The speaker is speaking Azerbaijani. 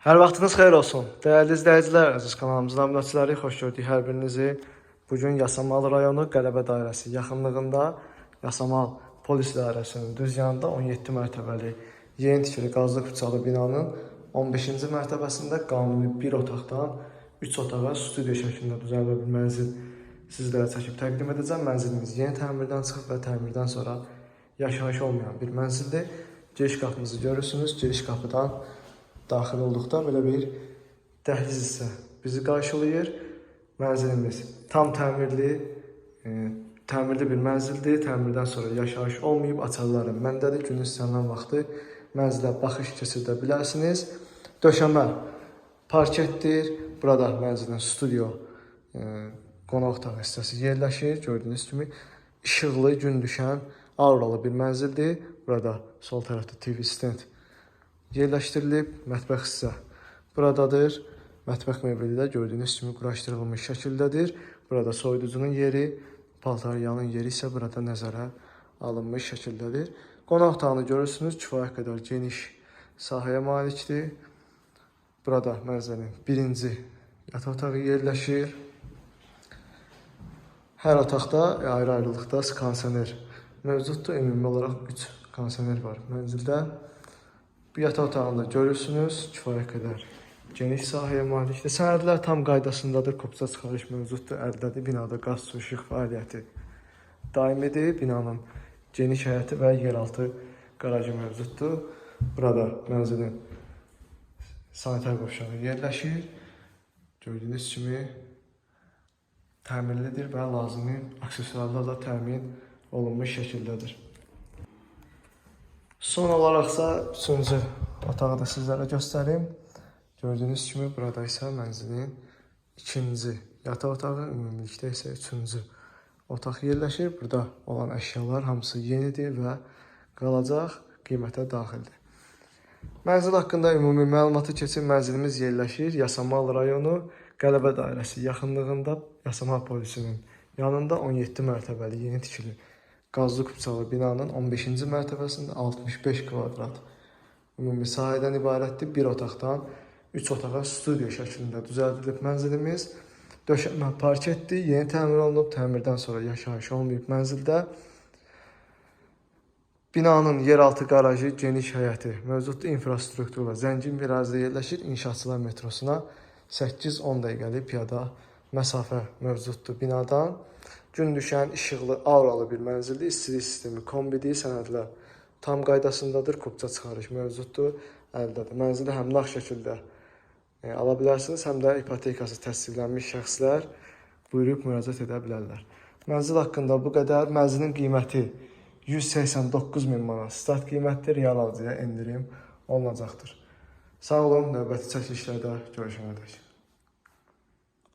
Hər vaxtınız xeyir olsun. Dəyərli izləyicilər, əziz kanalımızın abunəçiləri, xoş gördük hər birinizi. Bugün Yasamal rayonu Qələbə dairəsi yaxınlığında Yasamal polis dairəsinin düz yanında 17 mərtəbəli yeni tikili qazlı küçəli binanın 15-ci mərtəbəsində qanuni bir otaqdan 3 otağa studiya şəklində düzəldilmiş bir mənzil sizlərə çəkib təqdim edəcəm. Mənzilimiz yeni təmirdən çıxıb və təmirdən sonra yaşayış olmayan bir mənzildir. Giriş qapımızı görürsünüz. Giriş qapıdan daxil olduqda belə bir dəhliz hissə bizi qarşılayır. Mənzilimiz tam təmirli, təmirli bir mənzildir. Təmirdən sonra yaşayış olmayıb, açarları məndədir. Günün istənilən vaxtı mənzilə baxış keçirdə bilərsiniz. Döşəmə parketdir. Burada mənzilin studio qonaq otağı hissəsi yerləşir. Gördüyünüz kimi işıqlı, gün düşən, auralı bir mənzildir. Burada sol tərəfdə TV stand yerləşdirilib. Mətbəx hissə buradadır. Mətbəx mebeli də gördüyünüz kimi quraşdırılmış şəkildədir. Burada soyuducunun yeri, paltaryanın yeri isə burada nəzərə alınmış şəkildədir. Qonaq otağını görürsünüz, kifayət qədər geniş sahəyə malikdir. Burada mənzilin birinci yataq otağı yerləşir. Hər otaqda ayrı-ayrılıqda skansener mövcuddur. Ümumi olaraq 3 skansener var mənzildə. Bu yataq otağında görürsünüz, kifayət qədər geniş sahəyə malikdir. Sənədlər tam qaydasındadır, kopça çıxarış mövcuddur, əldədir. Binada qaz, su, işıq fəaliyyəti daimidir. Binanın geniş həyəti və yeraltı qarajı mövcuddur. Burada mənzilin sanitar qovşağı yerləşir. Gördüyünüz kimi təmirlidir və lazımi aksesuarlarla təmin olunmuş şəkildədir. Son olaraqsa 3-cü otağı da sizlərə göstərim. Gördüyünüz kimi burada isə mənzilin ikinci yataq otağı, ümumilikdə isə 3-cü otaq yerləşir. Burada olan əşyalar hamısı yenidir və qalacaq qiymətə daxildir. Mənzil haqqında ümumi məlumatı keçin. Mənzilimiz yerləşir Yasamal rayonu Qələbə dairəsi yaxınlığında Yasamal polisinin yanında 17 mərtəbəli yeni tikili qazlı küçəli binanın 15-ci mərtəbəsində 65 kvadrat ümumi sahədən ibarətdir. Bir otaqdan 3 otağa studiya şəklində düzəldilib mənzilimiz. Döşəmə parketdir, yeni təmir olunub, təmirdən sonra yaşayış olmayıb mənzildə. Binanın yeraltı qarajı, geniş həyəti mövcuddur. İnfrastrukturla zəngin bir ərazidə yerləşir. İnşaatçılar metrosuna 8-10 dəqiqəlik piyada məsafə mövcuddur binadan. Gün düşən, işıqlı, auralı bir mənzildir. İstilik sistemi kombidir, sənədlər tam qaydasındadır, kopça çıxarış mövcuddur, əldədir. Mənzili həm nağd şəkildə ala bilərsiniz, həm də ipotekası təsdiqlənmiş şəxslər buyurub müraciət edə bilərlər. Mənzil haqqında bu qədər. Mənzilin qiyməti 189.000 manat start qiymətdir, real alıcıya endirim olunacaqdır. Sağ olun, növbəti çəkilişlərdə görüşənədək.